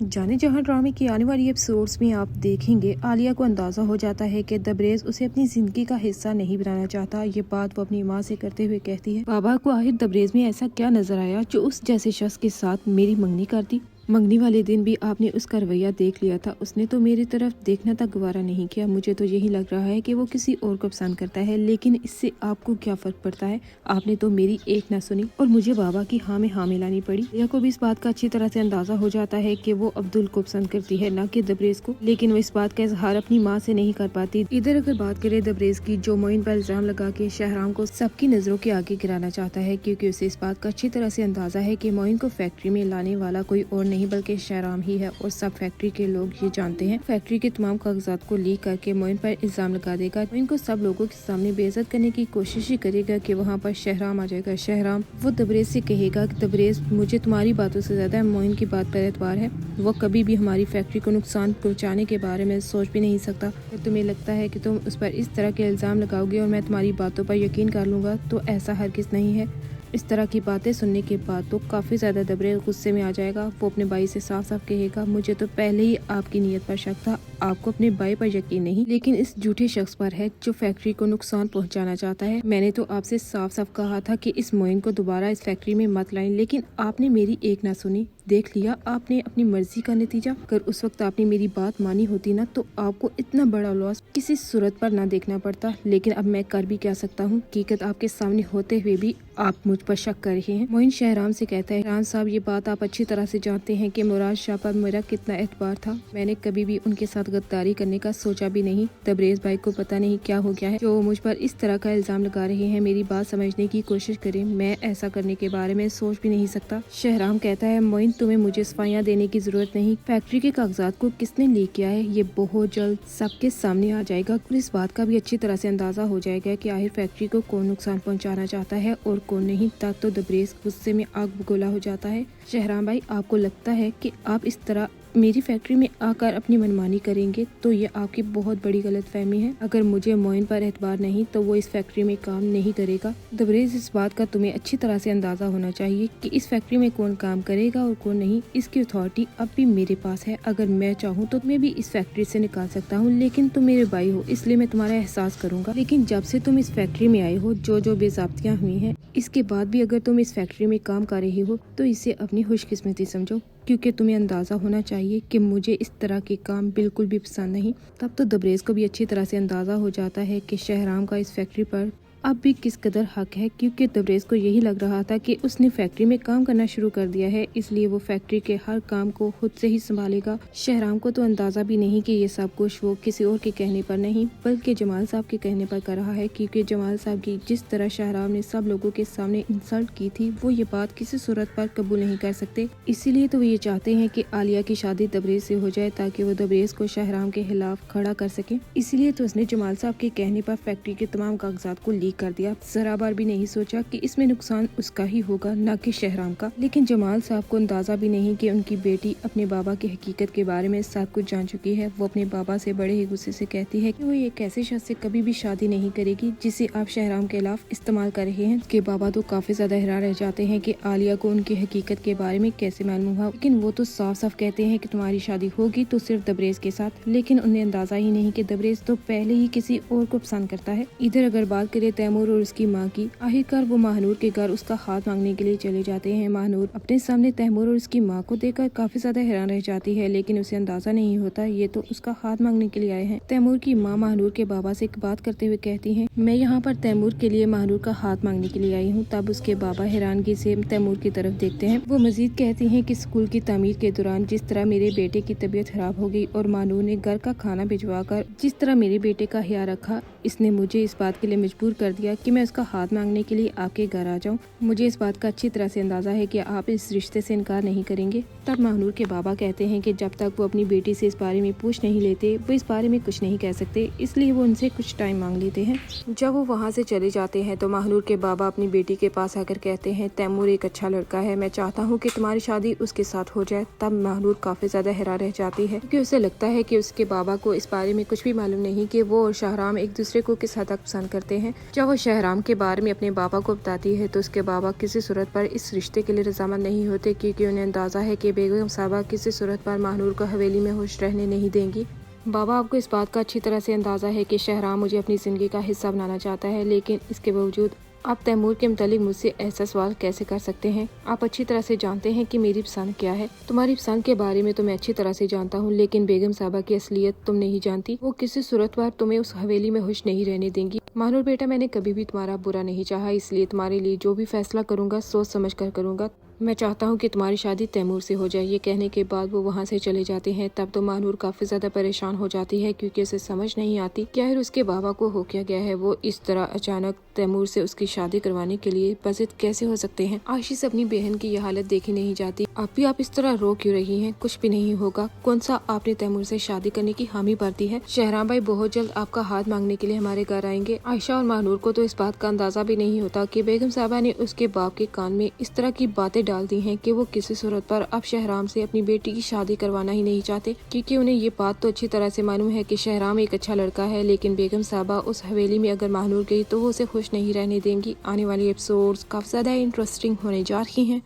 जाने जहां ड्रामे की आने वाली एपिसोड्स में आप देखेंगे आलिया को अंदाजा हो जाता है कि दबरेज उसे अपनी जिंदगी का हिस्सा नहीं बनाना चाहता। ये बात वो अपनी माँ से करते हुए कहती है, बाबा को आखिर दबरेज में ऐसा क्या नजर आया जो उस जैसे शख्स के साथ मेरी मंगनी कर दी। मंगनी वाले दिन भी आपने उसका रवैया देख लिया था, उसने तो मेरी तरफ देखना तक गवारा नहीं किया। मुझे तो यही लग रहा है कि वो किसी और को पसंद करता है, लेकिन इससे आपको क्या फर्क पड़ता है। आपने तो मेरी एक ना सुनी और मुझे बाबा की हाँ में हाँ मिलानी पड़ी। रिया को भी इस बात का अच्छी तरह से अंदाजा हो जाता है कि वो अब्दुल को पसंद करती है, न कि दबरेज को, लेकिन वो इस बात का इजहार अपनी माँ से नहीं कर पाती। इधर अगर बात करें दबरेज की, जो मोइन पर इल्जाम लगा के शहराम को सबकी नजरों के आगे गिराना चाहता है, क्योंकि उसे इस बात का अच्छी तरह से अंदाजा है कि मोइन को फैक्ट्री में लाने वाला कोई और नहीं बल्कि शहराम ही है। और सब फैक्ट्री के लोग ये जानते हैं। फैक्ट्री के तमाम कागजात को लीक करके मोइन पर इल्जाम लगा देगा। मोइन को सब लोगों के सामने बेइज्जत करने की कोशिश ही करेगा कि वहाँ पर शहराम आ जाएगा। शहराम वो दबरेज से कहेगा कि दबरेज, मुझे तुम्हारी बातों से ज्यादा मोइन की बात पर एतबार है। वो कभी भी हमारी फैक्ट्री को नुकसान पहुँचाने के बारे में सोच भी नहीं सकता। अगर तुम्हें लगता है कि तुम उस पर इस तरह के इल्जाम लगाओगे और मैं तुम्हारी बातों पर यकीन कर लूंगा, तो ऐसा हरगिज नहीं है। इस तरह की बातें सुनने के बाद तो काफी ज्यादा दबरेज गुस्से में आ जाएगा। वो अपने भाई से साफ साफ कहेगा, मुझे तो पहले ही आपकी नीयत पर शक था, आपको अपने भाई पर यकीन नहीं, लेकिन इस झूठे शख्स पर है जो फैक्ट्री को नुकसान पहुंचाना चाहता है। मैंने तो आपसे साफ साफ कहा था कि इस मोइन को दोबारा इस फैक्ट्री में मत लाएं, लेकिन आपने मेरी एक ना सुनी। देख लिया आपने अपनी मर्जी का नतीजा। अगर उस वक्त आपने मेरी बात मानी होती ना, तो आपको इतना बड़ा लॉस किसी सूरत पर ना देखना पड़ता। लेकिन अब मैं कर भी क्या सकता हूँ, हकीकत आपके सामने होते हुए भी आप मुझ पर शक कर रहे हैं। मोइन शहराम से कहता है, रान साहब, ये बात आप अच्छी तरह से जानते हैं कि मुराद शाह पर मेरा कितना एतबार था। मैंने कभी भी उनके साथ गद्दारी करने का सोचा भी नहीं। दबरेज भाई को पता नहीं क्या हो गया है जो मुझ पर इस तरह का इल्जाम लगा रहे हैं। मेरी बात समझने की कोशिश करें, मैं ऐसा करने के बारे में सोच भी नहीं सकता। शहराम कहता है, मोइन, तुम्हें मुझे सफाइयाँ देने की जरूरत नहीं। फैक्ट्री के कागजात को किसने लीक किया है ये बहुत जल्द सबके सामने आ जाएगा और इस बात का भी अच्छी तरह से अंदाजा हो जाएगा कि आखिर फैक्ट्री को कौन नुकसान पहुंचाना चाहता है और कौन नहीं। तब तो दबरेज गुस्से में आग बगोला हो जाता है। शहराम भाई, आपको लगता है कि आप इस तरह मेरी फैक्ट्री में आकर अपनी मनमानी करेंगे, तो ये आपकी बहुत बड़ी गलतफहमी है। अगर मुझे मोइन पर एतबार नहीं तो वो इस फैक्ट्री में काम नहीं करेगा। दबरेज, इस बात का तुम्हें अच्छी तरह से अंदाजा होना चाहिए कि इस फैक्ट्री में कौन काम करेगा और कौन नहीं, इसकी अथॉरिटी अब भी मेरे पास है। अगर मैं चाहूँ तो मैं भी इस फैक्ट्री से निकाल सकता हूँ, लेकिन तुम मेरे भाई हो, इसलिए मैं तुम्हारा एहसास करूंगा। लेकिन जब से तुम इस फैक्ट्री में आए हो, जो जो बेज़ाब्तियाँ हुई हैं, इसके बाद भी अगर तुम इस फैक्ट्री में काम कर रहे हो तो इसे अपनी खुशकिस्मती समझो, क्योंकि तुम्हें अंदाजा होना चाहिए कि मुझे इस तरह के काम बिल्कुल भी पसंद नहीं। तब तो दबरेज को भी अच्छी तरह से अंदाजा हो जाता है कि शहराम का इस फैक्ट्री पर अब भी किस कदर हक है, क्योंकि दबरेज को यही लग रहा था कि उसने फैक्ट्री में काम करना शुरू कर दिया है, इसलिए वो फैक्ट्री के हर काम को खुद से ही संभालेगा। शहराम को तो अंदाजा भी नहीं कि ये सब कुछ वो किसी और के कहने पर नहीं बल्कि जमाल साहब के कहने पर कर रहा है, क्योंकि जमाल साहब की जिस तरह शहराम ने सब लोगों के सामने इंसल्ट की थी, वो ये बात किसी सूरत पर कबूल नहीं कर सकते। इसीलिए तो वो ये चाहते हैं कि आलिया की शादी दबरेज से हो जाए, ताकि वो दबरेज को शहराम के खिलाफ खड़ा कर सके। इसीलिए तो उसने जमाल साहब के कहने पर फैक्ट्री के तमाम कागजात को लीक कर दिया। जरा बार भी नहीं सोचा कि इसमें नुकसान उसका ही होगा, न कि शहराम का। लेकिन जमाल साहब को अंदाजा भी नहीं कि उनकी बेटी अपने बाबा की हकीकत के बारे में सब कुछ जान चुकी है। वो अपने बाबा से बड़े ही गुस्से से कहती है कि वो एक ऐसे शख्स से कभी भी शादी नहीं करेगी जिसे आप शहराम के खिलाफ इस्तेमाल कर रहे हैं। उसके बाबा तो काफी ज्यादा हैरान रह जाते हैं कि आलिया को उनकी हकीकत के बारे में कैसे मालूम हुआ, लेकिन वो तो साफ साफ कहते हैं कि तुम्हारी शादी होगी तो सिर्फ दबरेज के साथ। लेकिन उन्हें अंदाजा ही नहीं कि दबरेज तो पहले ही किसी और को पसंद करता है। इधर अगर बात करें तैमूर और उसकी माँ की, आखिरकार वो महानूर के घर उसका हाथ मांगने के लिए चले जाते हैं। महानूर अपने सामने तैमूर और उसकी माँ को देखकर काफी ज्यादा हैरान रह जाती है, लेकिन उसे अंदाजा नहीं होता ये तो उसका हाथ मांगने के लिए आए हैं। तैमूर की माँ महानूर के बाबा से बात करते हुए कहती है, मैं यहाँ पर तैमूर के लिए महानूर का हाथ मांगने के लिए आई हूँ। तब उसके बाबा हैरानगी से तैमूर की तरफ देखते हैं। वो मजीद कहती है कि स्कूल की तामीर के दौरान जिस तरह मेरे बेटे की तबीयत खराब हो गई और महानूर ने घर का खाना भिजवा कर जिस तरह मेरे बेटे का ख्याल रखा, इसने मुझे इस बात के लिए मजबूर कर दिया कि मैं उसका हाथ मांगने के लिए आपके घर आ जाऊं। मुझे इस बात का अच्छी तरह से अंदाजा है कि आप इस रिश्ते से इनकार नहीं करेंगे। तब महानूर के बाबा कहते हैं कि जब तक वो अपनी बेटी से इस बारे में पूछ नहीं लेते वो इस बारे में कुछ नहीं कह सकते, इसलिए वो उनसे कुछ टाइम मांग लेते हैं। जब वो वहाँ से चले जाते हैं तो महानूर के बाबा अपनी बेटी के पास आकर कहते हैं, तैमूर एक अच्छा लड़का है, मैं चाहता हूँ कि तुम्हारी शादी उसके साथ हो जाए। तब महानूर काफी ज्यादा हैरान रह जाती है, क्योंकि उसे लगता है कि उसके बाबा को इस बारे में कुछ भी मालूम नहीं कि वो और शहराम एक दूसरे को किस हद तक पसंद करते हैं। जब वो शहराम के बारे में अपने बाबा को बताती है तो उसके बाबा किसी सूरत पर इस रिश्ते के लिए रजामंद नहीं होते, क्योंकि उन्हें अंदाजा है कि बेगम साहबा किसी सूरत पर महानूर को हवेली में खुश रहने नहीं देंगी। बाबा आपको इस बात का अच्छी तरह से अंदाजा है कि शहराम मुझे अपनी जिंदगी का हिस्सा बनाना चाहता है, लेकिन इसके बावजूद आप तैमूर के मुतालिक मुझसे ऐसा सवाल कैसे कर सकते हैं? आप अच्छी तरह से जानते हैं कि मेरी पसंद क्या है। तुम्हारी पसंद के बारे में तो मैं अच्छी तरह से जानता हूँ, लेकिन बेगम साहबा की असलियत तुम नहीं जानती। वो किसी सूरत पर तुम्हें उस हवेली में खुश नहीं रहने देंगी। महानूर बेटा, मैंने कभी भी तुम्हारा बुरा नहीं चाहा, इसलिए तुम्हारे लिए जो भी फैसला करूंगा सोच समझ कर करूंगा। मैं चाहता हूँ कि तुम्हारी शादी तैमूर से हो जाए। ये कहने के बाद वो वहाँ से चले जाते हैं। तब तो महानूर काफी ज्यादा परेशान हो जाती है, क्योंकि उसे समझ नहीं आती कि आखिर उसके बाबा को हो क्या गया है। वो इस तरह अचानक तैमूर से उसकी शादी करवाने के लिए पसंद कैसे हो सकते हैं। आयशी से अपनी बहन की यह हालत देखी नहीं जाती। आप इस तरह रो क्यों रही हैं? कुछ भी नहीं होगा। कौन सा आपने तैमूर से शादी करने की हामी भर दी है? शहराम भाई बहुत जल्द आपका हाथ मांगने के लिए हमारे घर आएंगे। आयशा और महानूर को तो इस बात का अंदाजा भी नहीं होता कि बेगम साहबा ने उसके बाप के कान में इस तरह की बातें डाल दी हैं कि वो किसी सूरत पर अब शहराम से अपनी बेटी की शादी करवाना ही नहीं चाहते, क्योंकि उन्हें ये बात तो अच्छी तरह से मालूम है कि शहराम एक अच्छा लड़का है, लेकिन बेगम साहबा उस हवेली में अगर महानूर गई तो वो उसे खुश नहीं रहने देंगी। आने वाली एपिसोड्स काफी ज्यादा इंटरेस्टिंग होने जा रही हैं।